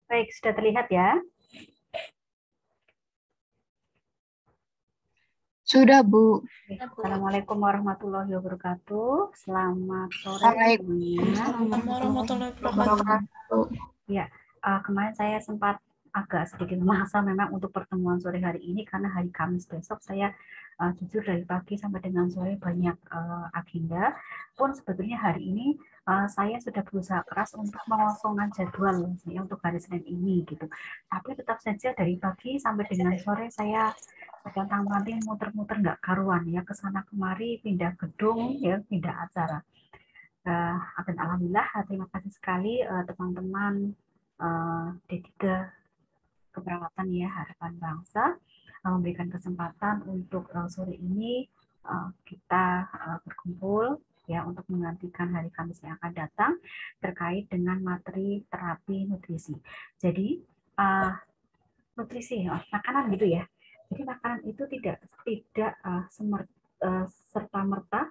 Baik, sudah terlihat ya? Sudah, Bu. Assalamualaikum warahmatullahi wabarakatuh. Selamat sore semuanya. Assalamualaikum warahmatullahi wabarakatuh. Ya, kemarin saya sempat agak sedikit memaksa memang untuk pertemuan sore hari ini karena hari Kamis besok saya jujur dari pagi sampai dengan sore banyak agenda. Pun sebetulnya hari ini saya sudah berusaha keras untuk mengosongkan jadwal ya, untuk hari Senin ini gitu. Tapi tetap saja dari pagi sampai dengan sore saya pontang-panting muter-muter nggak karuan ya, ke sana kemari, pindah gedung ya, pindah acara. Dan alhamdulillah terima kasih sekali teman-teman D3 Keperawatan ya Harapan Bangsa memberikan kesempatan untuk sore ini kita berkumpul ya untuk menggantikan hari Kamis yang akan datang terkait dengan materi terapi nutrisi. Jadi nutrisi makanan gitu ya. Jadi makanan itu tidak serta merta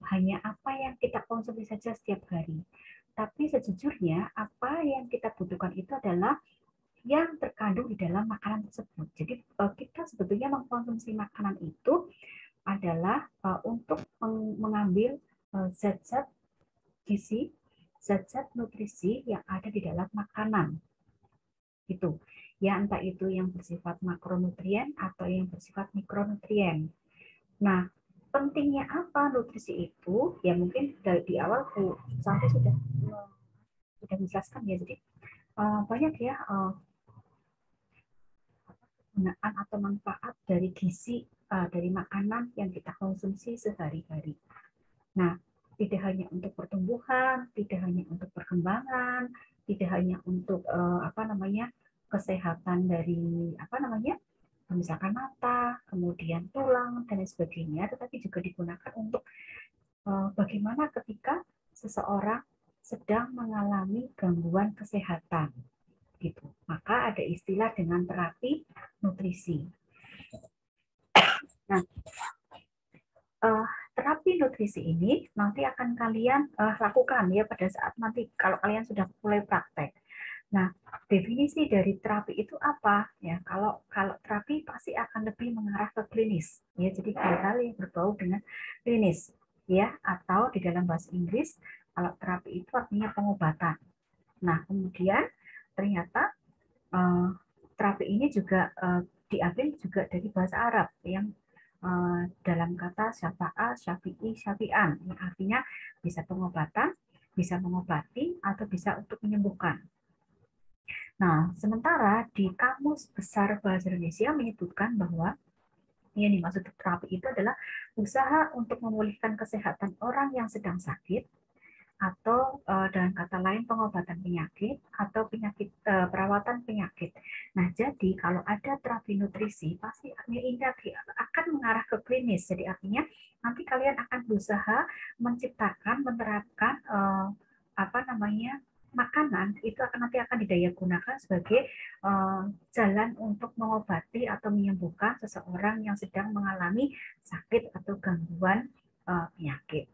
hanya apa yang kita konsumsi saja setiap hari. Tapi sejujurnya apa yang kita butuhkan itu adalah yang terkandung di dalam makanan tersebut. Jadi kita sebetulnya mengkonsumsi makanan itu adalah untuk mengambil zat-zat gizi, zat-zat nutrisi yang ada di dalam makanan. Gitu. Ya entah itu yang bersifat makronutrien atau yang bersifat mikronutrien. Nah, pentingnya apa nutrisi itu? Ya mungkin di awal Bu Santi sudah menjelaskan ya. Jadi banyak ya penggunaan atau manfaat dari gizi dari makanan yang kita konsumsi sehari-hari. Nah, tidak hanya untuk pertumbuhan, tidak hanya untuk perkembangan, tidak hanya untuk kesehatan dari misalkan mata, kemudian tulang dan sebagainya, tetapi juga digunakan untuk bagaimana ketika seseorang sedang mengalami gangguan kesehatan gitu. Maka ada istilah dengan terapi nutrisi. Nah, terapi nutrisi ini nanti akan kalian lakukan ya pada saat nanti kalau kalian sudah mulai praktek. Nah, definisi dari terapi itu apa? Ya, kalau terapi pasti akan lebih mengarah ke klinis. Ya, jadi hal-hal yang berbau dengan klinis, ya, atau di dalam bahasa Inggris kalau terapi itu artinya pengobatan. Nah, kemudian ternyata terapi ini juga diambil juga dari bahasa Arab yang dalam kata syafa'a, syafi'i, syafi'an, yang artinya bisa pengobatan, bisa mengobati, atau bisa untuk menyembuhkan. Nah, sementara di Kamus Besar Bahasa Indonesia menyebutkan bahwa yang dimaksud terapi itu adalah usaha untuk memulihkan kesehatan orang yang sedang sakit, atau dengan kata lain pengobatan penyakit atau perawatan penyakit. Nah, jadi kalau ada terapi nutrisi pasti ini akan mengarah ke klinis. Jadi artinya nanti kalian akan berusaha menciptakan, menerapkan makanan itu nanti akan didaya gunakan sebagai jalan untuk mengobati atau menyembuhkan seseorang yang sedang mengalami sakit atau gangguan penyakit.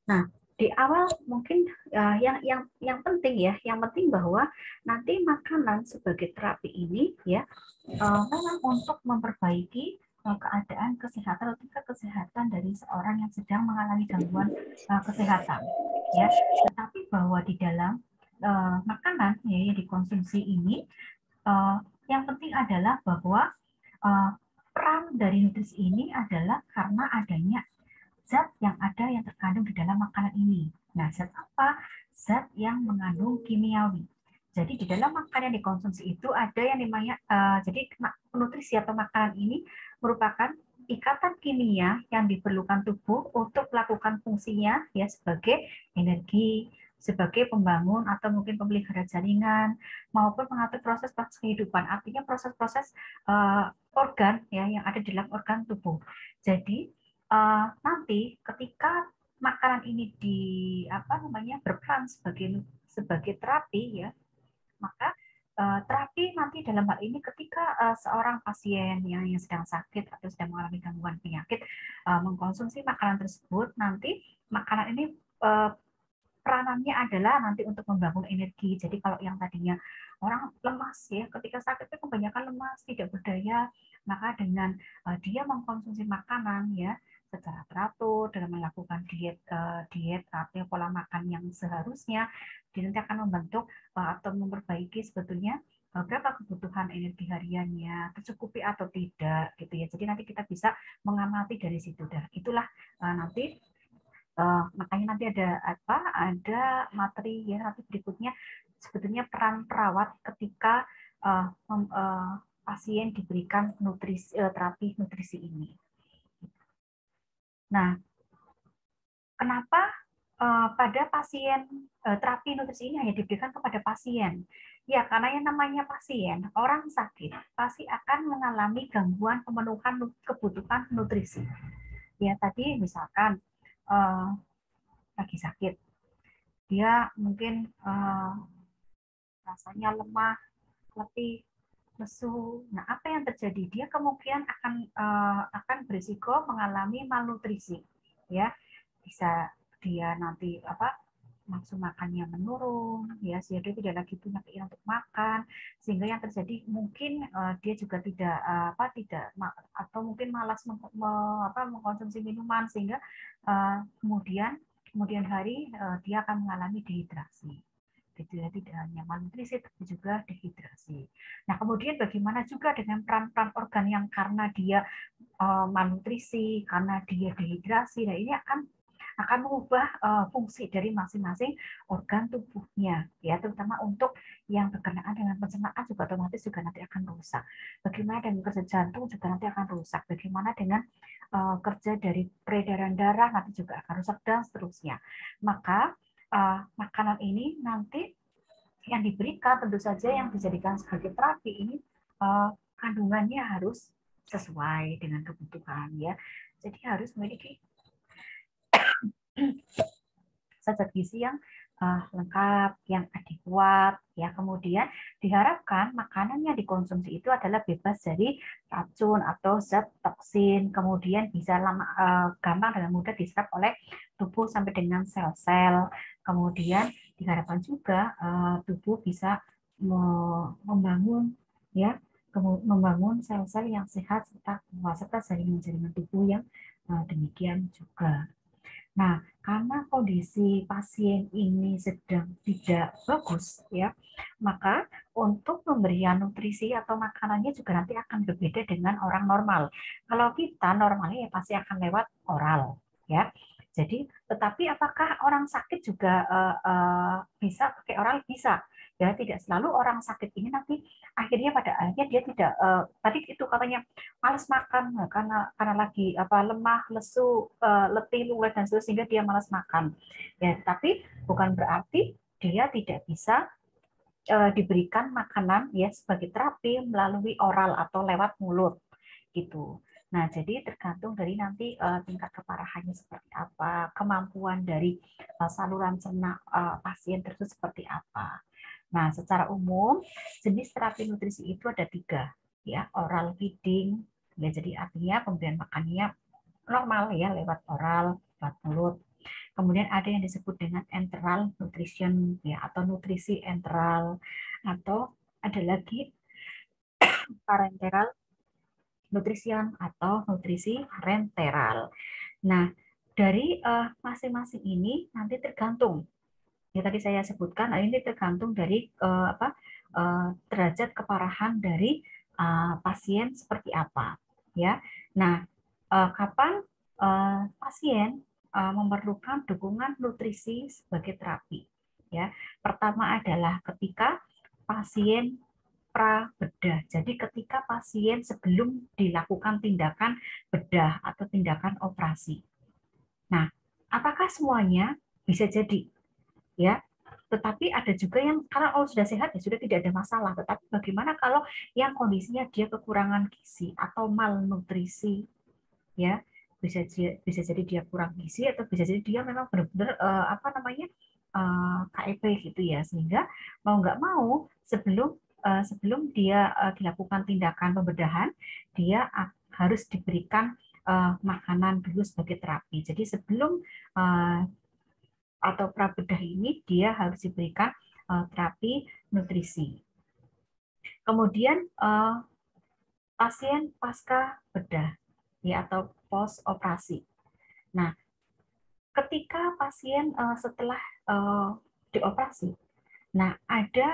Nah, di awal mungkin yang penting ya, yang penting bahwa nanti makanan sebagai terapi ini ya memang untuk memperbaiki keadaan kesehatan atau tingkat kesehatan dari seorang yang sedang mengalami gangguan kesehatan ya. Tetapi bahwa di dalam makanan ya, yang dikonsumsi ini yang penting adalah bahwa peran dari nutrisi ini adalah karena adanya zat yang ada yang terkandung di dalam makanan ini. Nah, zat apa? Zat yang mengandung kimiawi. Jadi di dalam makanan yang dikonsumsi itu ada yang namanya, jadi nutrisi atau makanan ini merupakan ikatan kimia yang diperlukan tubuh untuk melakukan fungsinya ya sebagai energi, sebagai pembangun atau mungkin pemelihara jaringan maupun mengatur proses-proses kehidupan. Artinya proses-proses organ ya yang ada di dalam organ tubuh. Jadi nanti ketika makanan ini berperan sebagai terapi ya, maka terapi nanti dalam hal ini ketika seorang pasien yang sedang sakit atau sedang mengalami gangguan penyakit mengkonsumsi makanan tersebut, nanti makanan ini peranannya adalah nanti untuk membangun energi. Jadi kalau yang tadinya orang lemas ya, ketika sakit itu kebanyakan lemas, tidak berdaya, maka dengan dia mengkonsumsi makanan ya secara teratur dengan melakukan diet atau pola makan yang seharusnya, dia nanti akan membentuk atau memperbaiki sebetulnya berapa kebutuhan energi hariannya, tercukupi atau tidak gitu ya. Jadi nanti kita bisa mengamati dari situ. Dan itulah nanti makanya nanti ada materi ya nanti berikutnya sebetulnya peran perawat ketika pasien diberikan terapi nutrisi ini. Nah, kenapa pada pasien terapi nutrisi ini hanya diberikan kepada pasien? Ya, karena yang namanya pasien, orang sakit pasti akan mengalami gangguan pemenuhan kebutuhan nutrisi. Ya, tadi misalkan lagi sakit, dia mungkin rasanya lemah, letih, lesu. Nah, apa yang terjadi? Dia kemungkinan akan berisiko mengalami malnutrisi, ya. Bisa dia nanti nafsu makannya menurun, ya, sehingga dia tidak lagi punya keinginan untuk makan, sehingga yang terjadi mungkin dia juga tidak atau mungkin malas mengkonsumsi minuman, sehingga kemudian hari dia akan mengalami dehidrasi. Gitu ya, tidak hanya malnutrisi tapi juga dehidrasi. Nah, kemudian bagaimana juga dengan peran-peran organ yang karena dia malnutrisi, karena dia dehidrasi, nah ini akan mengubah fungsi dari masing-masing organ tubuhnya, ya, terutama untuk yang berkenaan dengan pencernaan juga otomatis juga nanti akan rusak. Bagaimana dengan kerja jantung juga nanti akan rusak. Bagaimana dengan kerja dari peredaran darah nanti juga akan rusak dan seterusnya. Maka makanan ini nanti yang diberikan tentu saja yang dijadikan sebagai terapi ini kandungannya harus sesuai dengan kebutuhan ya. Jadi harus memiliki zat gizi yang lengkap, yang adekuat ya. Kemudian diharapkan makanan yang dikonsumsi itu adalah bebas dari racun atau zat toksin. Kemudian bisa gampang dan mudah diserap oleh tubuh sampai dengan sel-sel. Kemudian diharapkan juga tubuh bisa membangun ya, membangun sel-sel yang sehat serta jaringan-jaringan tubuh yang demikian juga. Nah, karena kondisi pasien ini sedang tidak bagus, ya, maka untuk pemberian nutrisi atau makanannya juga nanti akan berbeda dengan orang normal. Kalau kita normalnya ya pasti akan lewat oral, ya. Jadi, tetapi apakah orang sakit juga bisa pakai oral? Bisa. Ya, tidak selalu orang sakit ini nanti pada akhirnya dia tidak tadi itu katanya malas makan karena lagi lemah, lesu, letih, luwes dan sebagainya sehingga dia malas makan. Ya, tapi bukan berarti dia tidak bisa diberikan makanan ya sebagai terapi melalui oral atau lewat mulut gitu. Nah, jadi tergantung dari nanti tingkat keparahannya seperti apa, kemampuan dari saluran cerna pasien tersebut seperti apa. Nah, secara umum jenis terapi nutrisi itu ada 3, ya, oral feeding, ya, jadi artinya pemberian makannya normal ya lewat oral, lewat mulut. Kemudian ada yang disebut dengan enteral nutrition ya atau nutrisi enteral, atau ada lagi parenteral nutrition atau nutrisi renteral. Nah, dari masing-masing ini nanti tergantung ya tadi saya sebutkan ini tergantung dari derajat keparahan dari pasien seperti apa ya. Nah, kapan pasien memerlukan dukungan nutrisi sebagai terapi ya. Pertama adalah ketika pasien pra-bedah. Jadi ketika pasien sebelum dilakukan tindakan bedah atau tindakan operasi. Nah, apakah semuanya? Bisa jadi ya, tetapi ada juga yang karena sudah sehat ya sudah tidak ada masalah. Tetapi bagaimana kalau yang kondisinya dia kekurangan gizi atau malnutrisi ya, bisa jadi dia kurang gizi atau bisa jadi dia memang benar-benar KEP gitu ya, sehingga mau nggak mau sebelum sebelum dia dilakukan tindakan pembedahan, dia harus diberikan makanan dulu sebagai terapi. Jadi sebelum atau prabedah ini dia harus diberikan terapi nutrisi. Kemudian pasien pasca bedah ya atau post operasi. Nah, ketika pasien setelah dioperasi, nah ada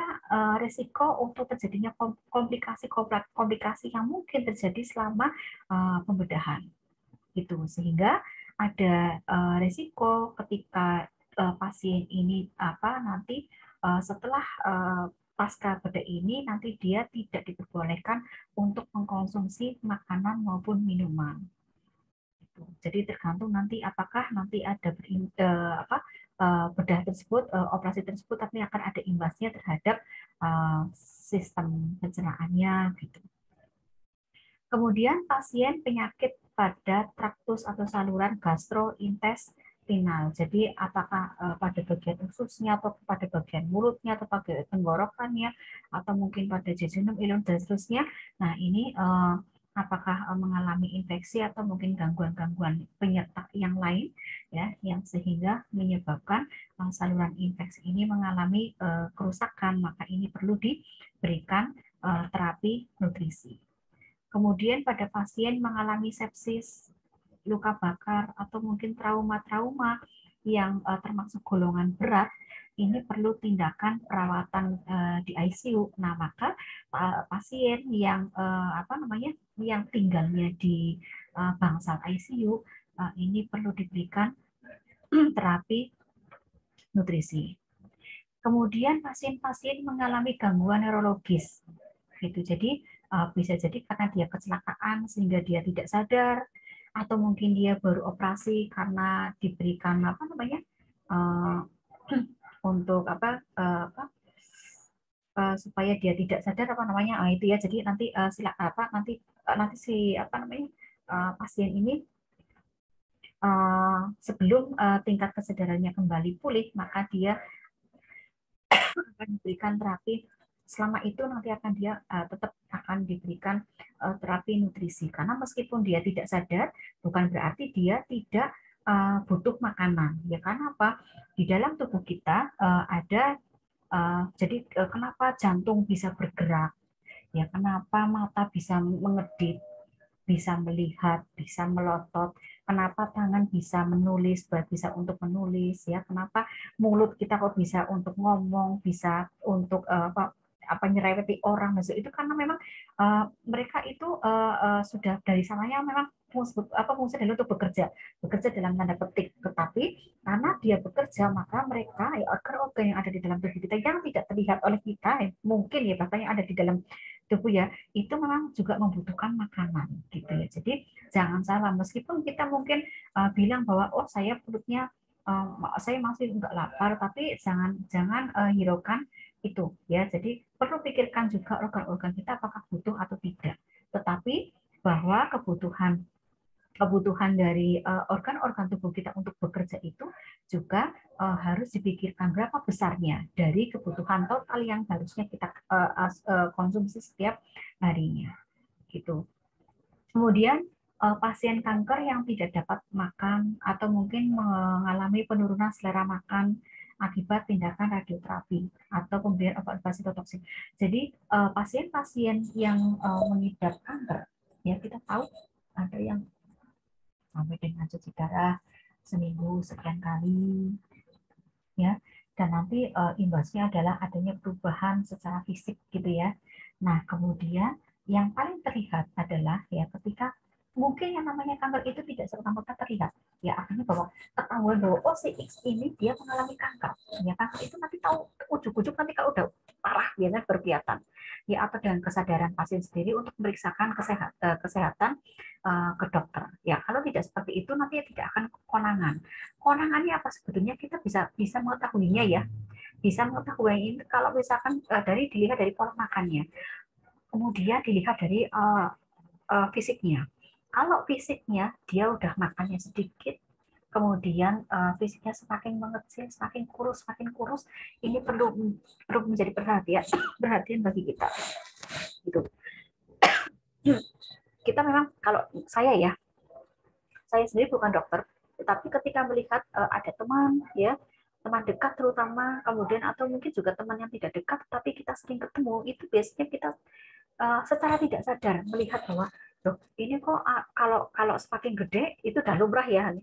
risiko untuk terjadinya komplikasi yang mungkin terjadi selama pembedahan. Gitu. Sehingga ada risiko ketika pasien ini nanti setelah pasca bedah ini nanti dia tidak diperbolehkan untuk mengkonsumsi makanan maupun minuman. Jadi tergantung nanti apakah nanti ada bedah tersebut, operasi tersebut, tapi akan ada imbasnya terhadap sistem pencernaannya gitu. Kemudian pasien penyakit pada traktus atau saluran gastrointestinal. Jadi apakah pada bagian ususnya atau pada bagian mulutnya atau pada tenggorokannya atau mungkin pada jejunum, ileum dan seterusnya. Nah, ini apakah mengalami infeksi atau mungkin gangguan-gangguan penyerta yang lain ya yang sehingga menyebabkan saluran infeksi ini mengalami kerusakan, maka ini perlu diberikan terapi nutrisi. Kemudian pada pasien mengalami sepsis, luka bakar, atau mungkin trauma-trauma yang termasuk golongan berat, ini perlu tindakan perawatan di ICU. Nah, maka pasien yang yang tinggalnya di bangsal ICU ini perlu diberikan terapi nutrisi. Kemudian pasien-pasien mengalami gangguan neurologis, gitu. Jadi bisa jadi karena dia kecelakaan sehingga dia tidak sadar, atau mungkin dia baru operasi karena diberikan untuk supaya dia tidak sadar itu ya. Jadi nanti nanti si pasien ini sebelum tingkat kesadarannya kembali pulih, maka dia akan diberikan terapi. Selama itu nanti dia tetap akan diberikan terapi nutrisi, karena meskipun dia tidak sadar bukan berarti dia tidak butuh makanan ya. Karena apa, di dalam tubuh kita ada jadi kenapa jantung bisa bergerak ya, kenapa mata bisa mengedip, bisa melihat, bisa melotot, kenapa tangan bisa menulis, bisa untuk menulis ya, kenapa mulut kita kok bisa untuk ngomong, bisa untuk nyerempeti orang. Maksud itu karena memang mereka itu sudah dari sananya memang fungsi dari untuk bekerja dalam tanda petik. Tetapi karena dia bekerja, maka mereka ya organ-organ yang ada di dalam tubuh kita yang tidak terlihat oleh kita, mungkin ya bahkan yang ada di dalam tubuh ya, itu memang juga membutuhkan makanan gitu ya. Jadi jangan salah, meskipun kita mungkin bilang bahwa oh saya perutnya saya masih nggak lapar, tapi jangan hiraukan itu ya. Jadi perlu pikirkan juga organ-organ kita apakah butuh atau tidak. Tetapi bahwa kebutuhan dari organ-organ tubuh kita untuk bekerja itu juga harus dipikirkan berapa besarnya dari kebutuhan total yang harusnya kita konsumsi setiap harinya gitu. Kemudian pasien kanker yang tidak dapat makan atau mungkin mengalami penurunan selera makan akibat tindakan radioterapi atau pemberian obat-obat sitotoksik. Jadi pasien-pasien yang mengidap kanker ya, kita tahu ada yang sampai dengan cuci darah seminggu sekian kali ya, dan nanti imbasnya adalah adanya perubahan secara fisik gitu ya. Nah, kemudian yang paling terlihat adalah ya ketika mungkin yang namanya kanker itu tidak serta-merta terlihat ya, akhirnya bahwa ketahuan bahwa oh si X ini dia mengalami kanker ya. Kanker itu nanti tahu ujuk-ujuk nanti kalau udah parah biasanya berkelihatan ya, atau dengan kesadaran pasien sendiri untuk memeriksakan kesehatan ke dokter ya. Kalau tidak seperti itu nanti tidak akan konangan. Konangannya apa sebetulnya, kita bisa mengetahuinya ya, bisa mengetahui ini kalau misalkan dilihat dari pola makannya, kemudian dilihat dari fisiknya. Kalau fisiknya dia udah makannya sedikit, kemudian fisiknya semakin mengecil, semakin kurus, ini perlu menjadi perhatian bagi kita. Gitu. Kita memang, kalau saya sendiri bukan dokter, tetapi ketika melihat ada teman teman dekat terutama, kemudian atau mungkin juga teman yang tidak dekat tapi kita sering ketemu, itu biasanya kita secara tidak sadar melihat bahwa loh, ini kok kalau semakin gede itu udah lumrah ya.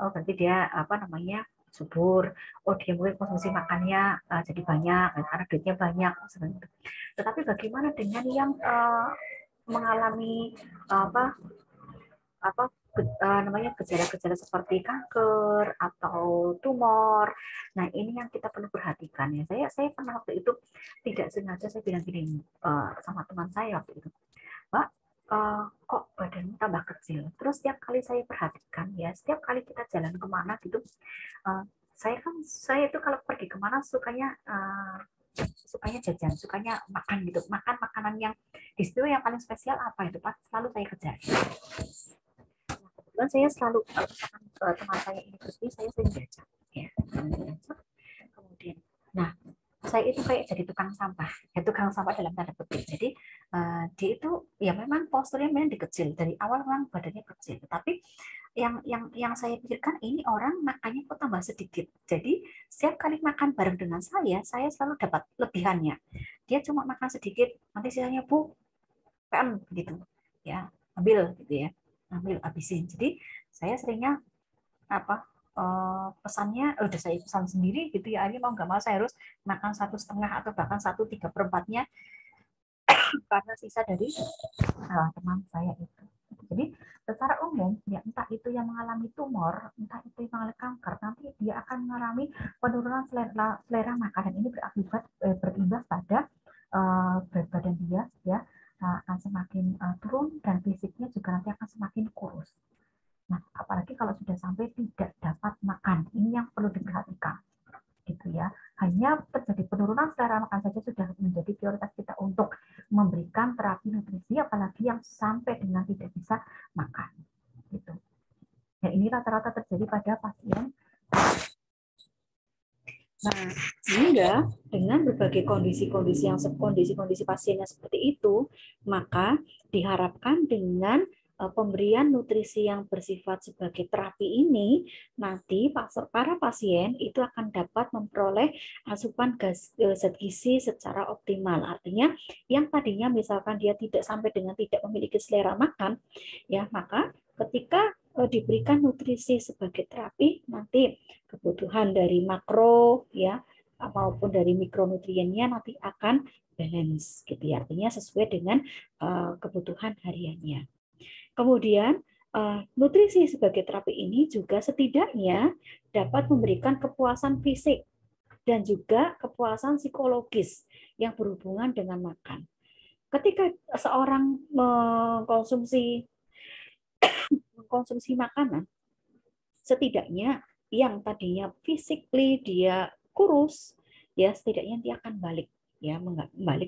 Oh berarti dia subur. Oh dia mungkin konsumsi makannya jadi banyak karena duitnya banyak. Tetapi bagaimana dengan yang mengalami gejala-gejala seperti kanker atau tumor. Nah, ini yang kita perlu perhatikan ya. Saya pernah waktu itu tidak sengaja saya bilang gini sama teman saya waktu itu, Mbak, kok badanmu tambah kecil. Terus setiap kali saya perhatikan ya, setiap kali kita jalan kemana gitu, saya itu kalau pergi kemana sukanya jajan, sukanya makan gitu, makan makanan yang di situ yang paling spesial apa itu, selalu saya kejar. Kebetulan saya selalu teman saya ini pergi, saya sering diajak ya, kemudian saya itu kayak jadi tukang sampah dalam tanda petik. Jadi dia itu ya memang posturnya memang dikecil dari awal, memang badannya kecil, tapi yang saya pikirkan, ini orang makannya kok tambah sedikit. Jadi setiap kali makan bareng dengan saya selalu dapat lebihannya. Dia cuma makan sedikit, nanti sisanya Bu, kan gitu ya, ambil gitu ya, ambil habisin. Jadi saya seringnya pesannya udah saya pesan sendiri gitu ya, ini mau nggak mau saya harus makan 1/2 atau bahkan 1/3/4-nya karena sisa dari teman saya itu. Jadi secara umum ya, entah itu yang mengalami tumor, entah itu yang mengalami kanker, nanti dia akan mengalami penurunan selera makan, dan ini berimbas pada berat badan dia ya, akan semakin turun, dan fisiknya juga nanti akan semakin kurus. Nah, apalagi kalau sudah sampai tidak dapat makan, ini yang perlu diperhatikan, gitu ya. Hanya terjadi penurunan selera makan saja sudah menjadi prioritas kita untuk memberikan terapi nutrisi, apalagi yang sampai dengan tidak bisa makan, gitu. Ya, ini rata-rata terjadi pada pasien. Nah, sehingga dengan berbagai kondisi pasiennya seperti itu, maka diharapkan dengan pemberian nutrisi yang bersifat sebagai terapi ini, nanti para pasien itu akan dapat memperoleh asupan zat gizi secara optimal. Artinya yang tadinya misalkan dia tidak sampai dengan tidak memiliki selera makan, ya, maka ketika diberikan nutrisi sebagai terapi, nanti kebutuhan dari makro ya maupun dari mikronutriennya nanti akan balance gitu ya, artinya sesuai dengan kebutuhan hariannya. Kemudian nutrisi sebagai terapi ini juga setidaknya dapat memberikan kepuasan fisik dan juga kepuasan psikologis yang berhubungan dengan makan. Ketika seorang mengkonsumsi makanan, setidaknya yang tadinya physically dia kurus, ya setidaknya dia akan balik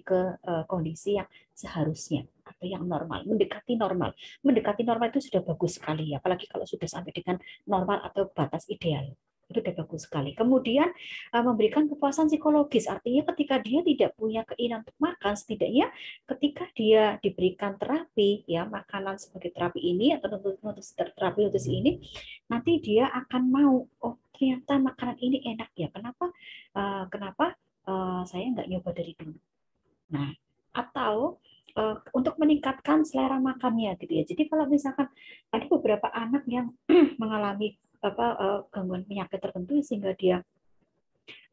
ke kondisi yang seharusnya atau yang normal, mendekati normal. Mendekati normal itu sudah bagus sekali ya, apalagi kalau sudah sampai dengan normal atau batas ideal. Itu sudah bagus sekali. Kemudian memberikan kepuasan psikologis, artinya ketika dia tidak punya keinginan untuk makan, setidaknya ketika dia diberikan terapi ya, makanan sebagai terapi ini atau terapi nutrisi ini, nanti dia akan mau, oh ternyata makanan ini enak ya, kenapa saya nggak nyoba dari dulu. Nah, atau untuk meningkatkan selera makannya gitu ya. Jadi kalau misalkan ada beberapa anak yang mengalami gangguan penyakit tertentu sehingga dia,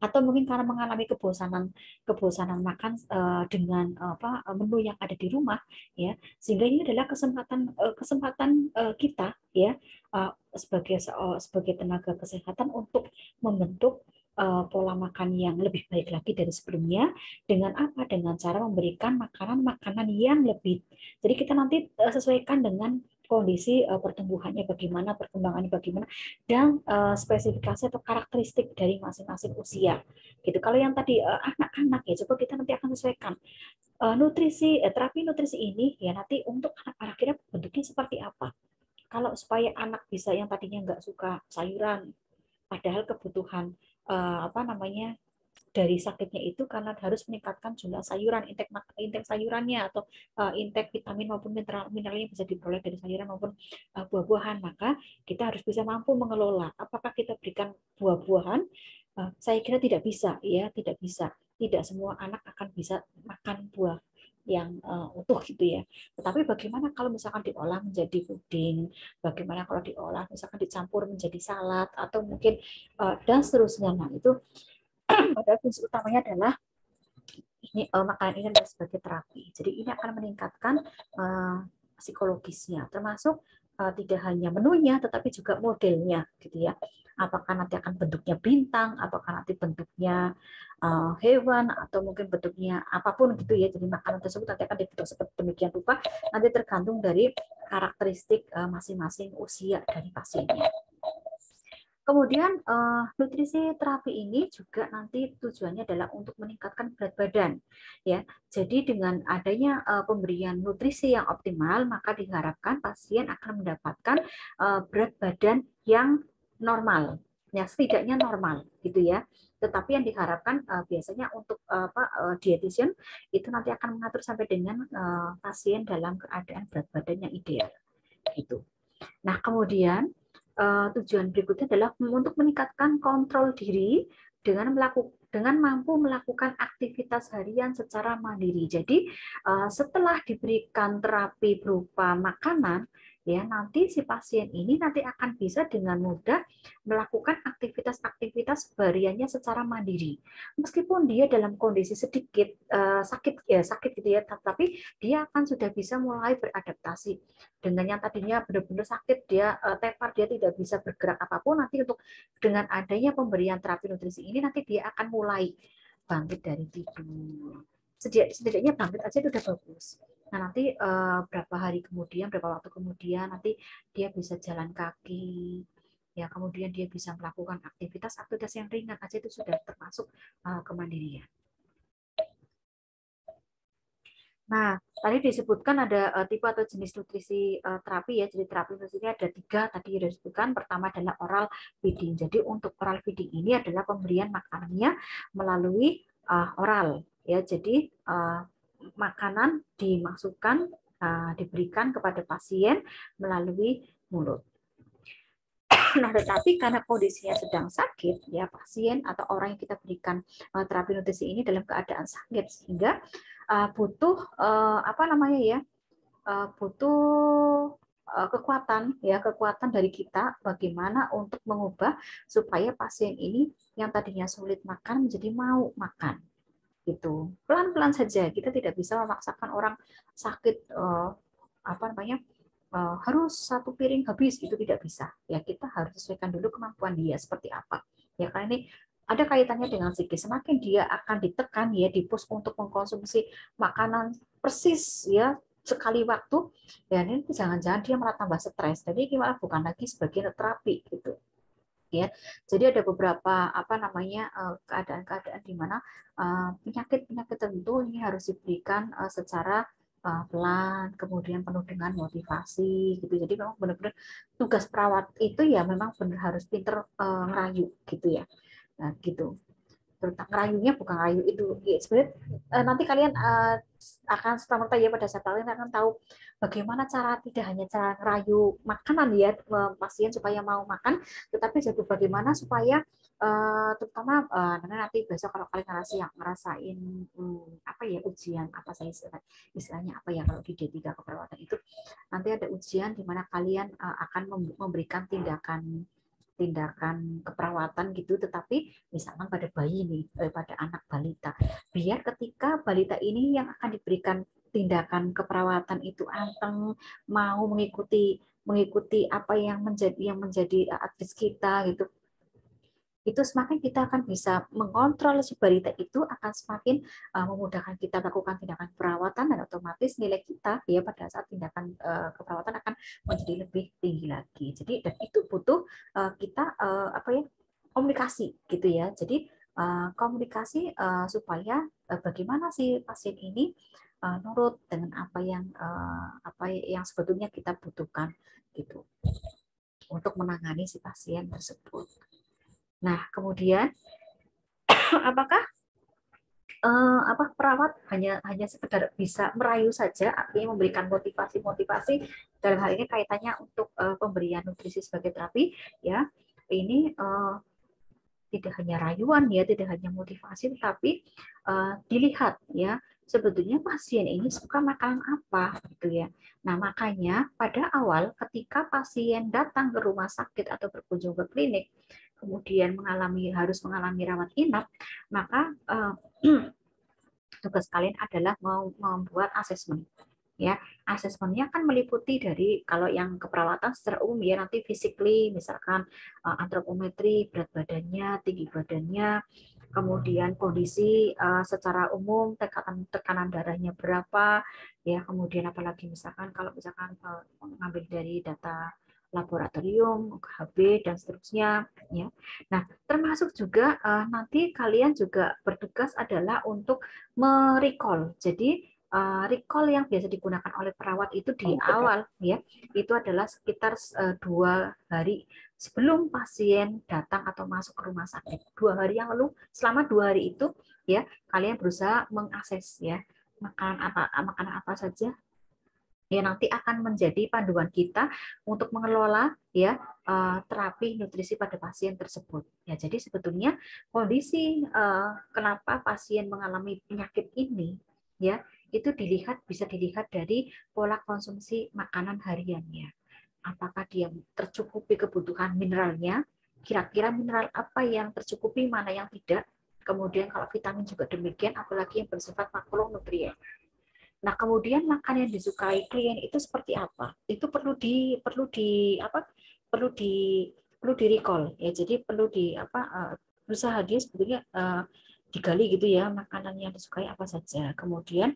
atau mungkin karena mengalami kebosanan makan dengan menu yang ada di rumah ya, sehingga ini adalah kesempatan kita ya sebagai tenaga kesehatan untuk membentuk pola makan yang lebih baik lagi dari sebelumnya. Dengan apa? Dengan cara memberikan makanan-makanan yang lebih. Jadi kita nanti sesuaikan dengan kondisi pertumbuhannya bagaimana, perkembangannya bagaimana, dan spesifikasi atau karakteristik dari masing-masing usia. Gitu. Kalau yang tadi anak-anak ya, coba kita nanti akan sesuaikan terapi nutrisi ini ya nanti untuk anak-anak kita bentuknya seperti apa. Kalau supaya anak bisa yang tadinya nggak suka sayuran, padahal kebutuhan apa namanya dari sakitnya itu karena harus meningkatkan jumlah sayuran, intake sayurannya atau intake vitamin maupun mineralnya bisa diperoleh dari sayuran maupun buah-buahan, maka kita harus bisa mampu mengelola. Apakah kita berikan buah-buahan? Saya kira tidak bisa, ya, tidak bisa. Tidak semua anak akan bisa makan buah yang utuh gitu ya. Tetapi bagaimana kalau misalkan diolah menjadi puding, bagaimana kalau diolah misalkan dicampur menjadi salad atau mungkin dan seterusnya. Nah, itu pada fungsi utamanya adalah ini makanan ini adalah sebagai terapi. Jadi ini akan meningkatkan psikologisnya, termasuk tidak hanya menunya, tetapi juga modelnya, gitu ya. Apakah nanti akan bentuknya bintang, apakah nanti bentuknya hewan, atau mungkin bentuknya apapun gitu ya. Jadi makanan tersebut nanti akan dibentuk seperti demikian rupa, nanti tergantung dari karakteristik masing-masing usia dari pasiennya. Kemudian nutrisi terapi ini juga nanti tujuannya adalah untuk meningkatkan berat badan, ya. Jadi dengan adanya pemberian nutrisi yang optimal, maka diharapkan pasien akan mendapatkan berat badan yang normal, ya setidaknya normal, gitu ya. Tetapi yang diharapkan biasanya untuk dietitian itu nanti akan mengatur sampai dengan pasien dalam keadaan berat badan yang ideal, gitu. Nah, kemudian tujuan berikutnya adalah untuk meningkatkan kontrol diri dengan mampu melakukan aktivitas harian secara mandiri. Jadi setelah diberikan terapi berupa makanan, ya nanti si pasien ini nanti akan bisa dengan mudah melakukan aktivitas-aktivitas hariannya secara mandiri. Meskipun dia dalam kondisi sedikit sakit gitu ya, tapi dia akan sudah bisa mulai beradaptasi dengan yang tadinya benar-benar sakit, dia tepar, dia tidak bisa bergerak apapun, nanti untuk dengan adanya pemberian terapi nutrisi ini nanti dia akan mulai bangkit dari tidur. Setidaknya bangkit aja itu udah bagus. Nah, nanti berapa hari kemudian, berapa waktu kemudian nanti dia bisa jalan kaki, ya kemudian dia bisa melakukan aktivitas yang ringan aja itu sudah termasuk kemandirian. Nah, tadi disebutkan ada tipe atau jenis nutrisi terapi ya. Jadi terapi nutrisi ini ada 3 tadi disebutkan. Pertama adalah oral feeding. Jadi untuk oral feeding ini adalah pemberian makanannya melalui oral ya. Jadi makanan dimasukkan diberikan kepada pasien melalui mulut. Nah, tetapi karena kondisinya sedang sakit, ya pasien atau orang yang kita berikan terapi nutrisi ini dalam keadaan sakit sehingga butuh apa namanya ya, butuh kekuatan dari kita bagaimana untuk mengubah supaya pasien ini yang tadinya sulit makan menjadi mau makan gitu. Pelan-pelan saja, kita tidak bisa memaksakan orang sakit apa namanya harus 1 piring habis, itu tidak bisa ya. Kita harus sesuaikan dulu kemampuan dia seperti apa ya, karena ini ada kaitannya dengan psikis. Semakin dia akan ditekan ya, dipush untuk mengkonsumsi makanan persis ya sekali waktu, ya ini jangan-jangan dia malah tambah stres. Jadi gimana, bukan lagi sebagai terapi gitu ya. Jadi ada beberapa apa namanya keadaan-keadaan di mana penyakit-penyakit tertentu ini harus diberikan secara pelan, kemudian penuh dengan motivasi gitu. Jadi memang benar-benar tugas perawat itu ya memang benar harus pinter ngerayu gitu ya. Nah, gitu. Terutama ngerayunya bukan ngerayu itu. Ya, sebenarnya nanti kalian akan serta-merta ya pada saat kalian akan tahu bagaimana cara, tidak hanya cara ngerayu makanan ya pasien supaya mau makan, tetapi juga bagaimana supaya terutama nanti besok kalau kalian ngerasain apa ya ujian apa saya istilahnya apa ya kalau di D3 keperawatan itu nanti ada ujian di mana kalian akan memberikan tindakan keperawatan gitu, tetapi misalkan pada bayi nih, pada anak balita, biar ketika balita ini yang akan diberikan tindakan keperawatan itu anteng, mau mengikuti apa yang menjadi advice kita gitu, itu semakin kita akan bisa mengontrol si balita itu, akan semakin memudahkan kita melakukan tindakan perawatan, dan otomatis nilai kita ya pada saat tindakan keperawatan akan menjadi lebih tinggi lagi. Jadi dan itu butuh kita apa ya, komunikasi gitu ya. Jadi komunikasi supaya bagaimana si pasien ini nurut dengan apa yang sebetulnya kita butuhkan gitu untuk menangani si pasien tersebut. Nah, kemudian apakah perawat hanya sekedar bisa merayu saja, artinya memberikan motivasi dalam hal ini kaitannya untuk pemberian nutrisi sebagai terapi, ya ini tidak hanya rayuan ya, tidak hanya motivasi, tetapi dilihat ya sebetulnya pasien ini suka makanan apa gitu ya. Nah makanya pada awal ketika pasien datang ke rumah sakit atau berkunjung ke klinik, kemudian harus mengalami rawat inap, maka tugas kalian adalah membuat asesmen. Ya, asesmennya kan meliputi dari kalau yang keperawatan secara umum ya nanti physically misalkan antropometri, berat badannya, tinggi badannya, kemudian kondisi secara umum tekanan darahnya berapa, ya kemudian apalagi misalkan kalau misalkan mengambil dari data laboratorium, HB dan seterusnya ya. Nah, termasuk juga nanti kalian juga bertugas adalah untuk merecall. Jadi recall yang biasa digunakan oleh perawat itu di awal ya itu adalah sekitar 2 hari sebelum pasien datang atau masuk ke rumah sakit. 2 hari yang lalu, selama 2 hari itu ya kalian berusaha mengakses ya makanan apa saja ya nanti akan menjadi panduan kita untuk mengelola ya terapi nutrisi pada pasien tersebut. Ya jadi sebetulnya kondisi kenapa pasien mengalami penyakit ini ya itu bisa dilihat dari pola konsumsi makanan hariannya. Apakah dia tercukupi kebutuhan mineralnya? Kira-kira mineral apa yang tercukupi, mana yang tidak? Kemudian kalau vitamin juga demikian, apalagi yang bersifat makronutrien. Nah, kemudian makan yang disukai klien itu seperti apa? Itu perlu di recall ya. Jadi perlu berusaha dia sebetulnya digali gitu ya makanan yang disukai apa saja. Kemudian